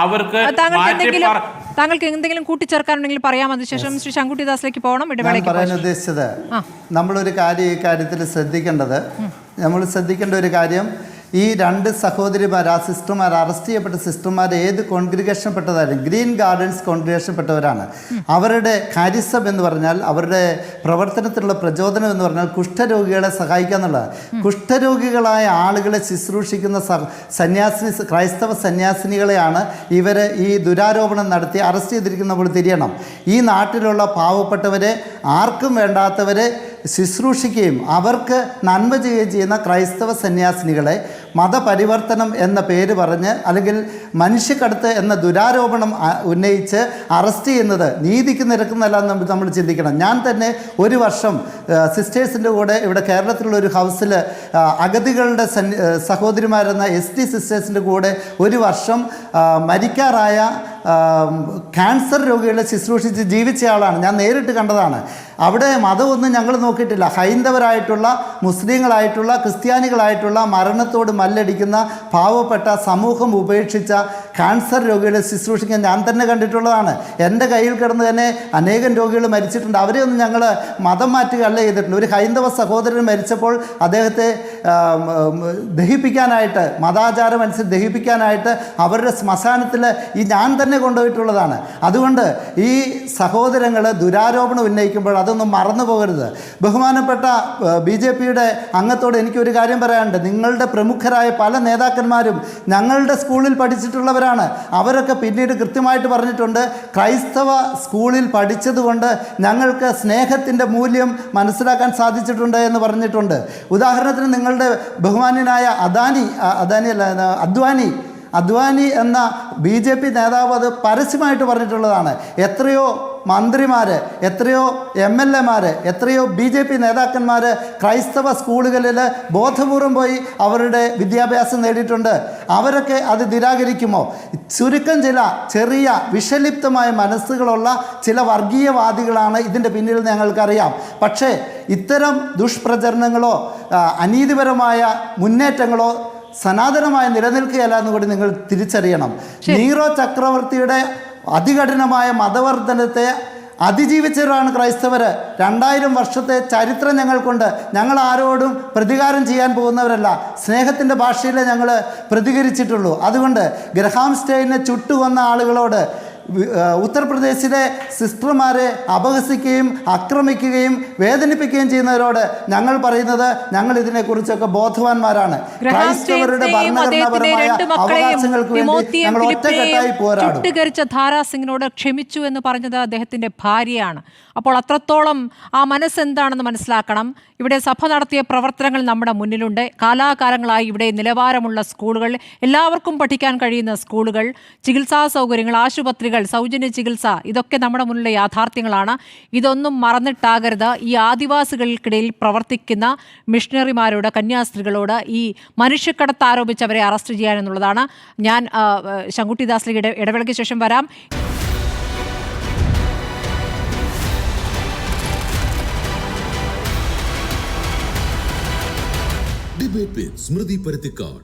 അവർക്ക് താങ്കൾക്ക് എന്തെങ്കിലും കൂട്ടിച്ചേർക്കാനുണ്ടെങ്കിൽ പറയാം. അതിനുശേഷം ശ്രീ ശങ്കുട്ടിദാസിലേക്ക് പോകണം. പറയാൻ ഉദ്ദേശിച്ചത് നമ്മളൊരു കാര്യം ഈ കാര്യത്തിൽ ശ്രദ്ധിക്കേണ്ട ഒരു കാര്യം, ഈ രണ്ട് സഹോദരിമാർ, ആ സിസ്റ്റർമാർ, അറസ്റ്റ് ചെയ്യപ്പെട്ട സിസ്റ്റർമാർ ഏത് കോൺഗ്രിഗേഷൻപ്പെട്ടതായാലും ഗ്രീൻ ഗാർഡൻസ് കോൺഗ്രിഗേഷൻപ്പെട്ടവരാണ്. അവരുടെ കാരിസം എന്ന് പറഞ്ഞാൽ, അവരുടെ പ്രവർത്തനത്തിലുള്ള പ്രചോദനം എന്ന് പറഞ്ഞാൽ കുഷ്ഠരോഗികളെ സഹായിക്കുക എന്നുള്ളതാണ്. കുഷ്ഠരോഗികളായ ആളുകളെ ശുശ്രൂഷിക്കുന്ന ക്രൈസ്തവ സന്യാസിനികളെയാണ് ഇവർ ഈ ദുരാരോപണം നടത്തി അറസ്റ്റ് ചെയ്തിരിക്കുന്നപ്പോൾ തിരിയണം. ഈ നാട്ടിലുള്ള പാവപ്പെട്ടവരെ, ആർക്കും വേണ്ടാത്തവരെ ശുശ്രൂഷിക്കുകയും അവർക്ക് നന്മ ചെയ്യുകയും ചെയ്യുന്ന ക്രൈസ്തവ സന്യാസിനികളെ മതപരിവർത്തനം എന്ന പേര് പറഞ്ഞ് അല്ലെങ്കിൽ മനുഷ്യക്കടത്ത് എന്ന ദുരാരോപണം ഉന്നയിച്ച് അറസ്റ്റ് ചെയ്യുന്നത് നീതിക്ക് നിരക്കുന്നതല്ല എന്ന് നമ്മൾ ചിന്തിക്കണം. ഞാൻ തന്നെ ഒരു വർഷം സിസ്റ്റേഴ്സിൻ്റെ കൂടെ ഇവിടെ കേരളത്തിലുള്ള ഒരു ഹൗസിൽ അഗതികളുടെ സഹോദരിമാരെന്ന ST സിസ്റ്റേഴ്സിൻ്റെ കൂടെ ഒരു വർഷം മരിക്കാറായ ക്യാൻസർ രോഗികളെ ശുശ്രൂഷിച്ച് ജീവിച്ചയാളാണ്. ഞാൻ നേരിട്ട് കണ്ടതാണ്. അവിടെ മതമൊന്നും ഞങ്ങൾ നോക്കിയിട്ടില്ല. ഹൈന്ദവരായിട്ടുള്ള, മുസ്ലിങ്ങളായിട്ടുള്ള, ക്രിസ്ത്യാനികളായിട്ടുള്ള മരണത്തോട് മല്ലടിക്കുന്ന പാവപ്പെട്ട സമൂഹം ഉപേക്ഷിച്ച ക്യാൻസർ രോഗികളെ ശുശ്രൂഷിക്കാൻ ഞാൻ തന്നെ കണ്ടിട്ടുള്ളതാണ്. എൻ്റെ കയ്യിൽ കിടന്ന് തന്നെ അനേകം രോഗികൾ മരിച്ചിട്ടുണ്ട്. അവരെയൊന്നും ഞങ്ങൾ മതം മാറ്റുകയല്ല ചെയ്തിട്ടുണ്ട്. ഒരു ഹൈന്ദവ സഹോദരൻ മരിച്ചപ്പോൾ അദ്ദേഹത്തെ ദഹിപ്പിക്കാനായിട്ട്, മതാചാരം അനുസരിച്ച് ദഹിപ്പിക്കാനായിട്ട് അവരുടെ ശ്മശാനത്തിൽ ഞാൻ തന്നെ കൊണ്ടുപോയിട്ടുള്ളതാണ്. അതുകൊണ്ട് ഈ സഹോദരങ്ങൾ ദുരാരോപണം ഉന്നയിക്കുമ്പോൾ അതൊന്നും മറന്നു പോകരുത്. ബഹുമാനപ്പെട്ട BJPയുടെ അംഗത്തോട് എനിക്കൊരു കാര്യം പറയാനുണ്ട്. നിങ്ങളുടെ പ്രമുഖരായ പല നേതാക്കന്മാരും ഞങ്ങളുടെ സ്കൂളിൽ പഠിച്ചിട്ടുള്ളവരാണ്. അവരൊക്കെ പിന്നീട് കൃത്യമായിട്ട് പറഞ്ഞിട്ടുണ്ട്, ക്രൈസ്തവ സ്കൂളിൽ പഠിച്ചതുകൊണ്ട് ഞങ്ങൾക്ക് സ്നേഹത്തിൻ്റെ മൂല്യം മനസ്സിലാക്കാൻ സാധിച്ചിട്ടുണ്ട് എന്ന് പറഞ്ഞിട്ടുണ്ട്. ഉദാഹരണത്തിന് നിങ്ങളുടെ ബഹുമാന്യനായ അദ്വാനി എന്ന BJP നേതാവ് അത് പരസ്യമായിട്ട് പറഞ്ഞിട്ടുള്ളതാണ്. എത്രയോ മന്ത്രിമാർ, എത്രയോ MLA മാർ, എത്രയോ BJP നേതാക്കന്മാർ ക്രൈസ്തവ സ്കൂളുകളിൽ ബോധപൂർവം പോയി അവരുടെ വിദ്യാഭ്യാസം നേടിയിട്ടുണ്ട്. അവരൊക്കെ അത് നിരാകരിക്കുമോ? ചുരുക്കം ചില ചെറിയ വിഷലിപ്തമായ മനസ്സുകളുള്ള ചില വർഗീയവാദികളാണ് ഇതിൻ്റെ പിന്നിൽ ഞങ്ങൾക്കറിയാം. പക്ഷേ ഇത്തരം ദുഷ്പ്രചരണങ്ങളോ അനീതിപരമായ മുന്നേറ്റങ്ങളോ സനാതനമായി നിലനിൽക്കുകയല്ല എന്നുകൂടി നിങ്ങൾ തിരിച്ചറിയണം. നീറോ ചക്രവർത്തിയുടെ അതികഠിനമായ മതവർദ്ധനത്തെ അതിജീവിച്ചവരാണ് ക്രൈസ്തവർ. 2000 വർഷത്തെ ചരിത്രം ഞങ്ങൾക്കുണ്ട്. ഞങ്ങൾ ആരോടും പ്രതികാരം ചെയ്യാൻ പോകുന്നവരല്ല. സ്നേഹത്തിൻ്റെ ഭാഷയിലേ ഞങ്ങൾ പ്രതികരിച്ചിട്ടുള്ളൂ. അതുകൊണ്ട് ഗ്രഹാം സ്റ്റെയിനെ ചുട്ടുകൊന്ന ആളുകളോട്, ഉത്തർപ്രദേശിലെ സിസ്റ്റർമാരെ അപഹസിക്കുകയും ആക്രമിക്കുകയും വേദനിപ്പിക്കുകയും ചെയ്യുന്നവരോട് ഞങ്ങൾ പറയുന്നത്, ഞങ്ങൾ ഇതിനെക്കുറിച്ചൊക്കെ ബോധവാന്മാരാണ്. ക്രൈസ്തവരുടെ ഭരണഘടനാപരമായ അവകാശങ്ങൾക്ക് വേണ്ടി ഞങ്ങൾ ഒറ്റക്കെട്ടായി പോരാടും. ധാരാ സിംഗിനോട് ക്ഷമിച്ചു എന്ന് പറഞ്ഞത് അദ്ദേഹത്തിന്റെ ഭാര്യയാണ്. അപ്പോൾ അത്രത്തോളം ആ മനസ്സെന്താണെന്ന് മനസ്സിലാക്കണം. ഇവിടെ സഭ നടത്തിയ പ്രവർത്തനങ്ങൾ നമ്മുടെ മുന്നിലുണ്ട്. കാലാകാലങ്ങളായി ഇവിടെ നിലവാരമുള്ള സ്കൂളുകൾ, എല്ലാവർക്കും പഠിക്കാൻ കഴിയുന്ന സ്കൂളുകൾ, ചികിത്സാ സൗകര്യങ്ങൾ, ആശുപത്രികൾ, സൗജന്യ ചികിത്സ, ഇതൊക്കെ നമ്മുടെ മുന്നിലെ യാഥാർത്ഥ്യങ്ങളാണ്. ഇതൊന്നും മറന്നിട്ടാകരുത്. ഈ ആദിവാസികൾക്കിടയിൽ പ്രവർത്തിക്കുന്ന മിഷണറിമാരോട്, കന്യാസ്ത്രീകളോട് ഈ മനുഷ്യക്കടത്ത് ആരോപിച്ചവരെ അറസ്റ്റ് ചെയ്യാനെന്നുള്ളതാണ്. ഞാൻ ശങ്കുട്ടിദാസിലേക്ക് ഇടവേളയ്ക്ക് ശേഷം വരാം. ഡിബേറ്റ് വിത്ത് സ്മൃതി പരുത്തിക്കാട്.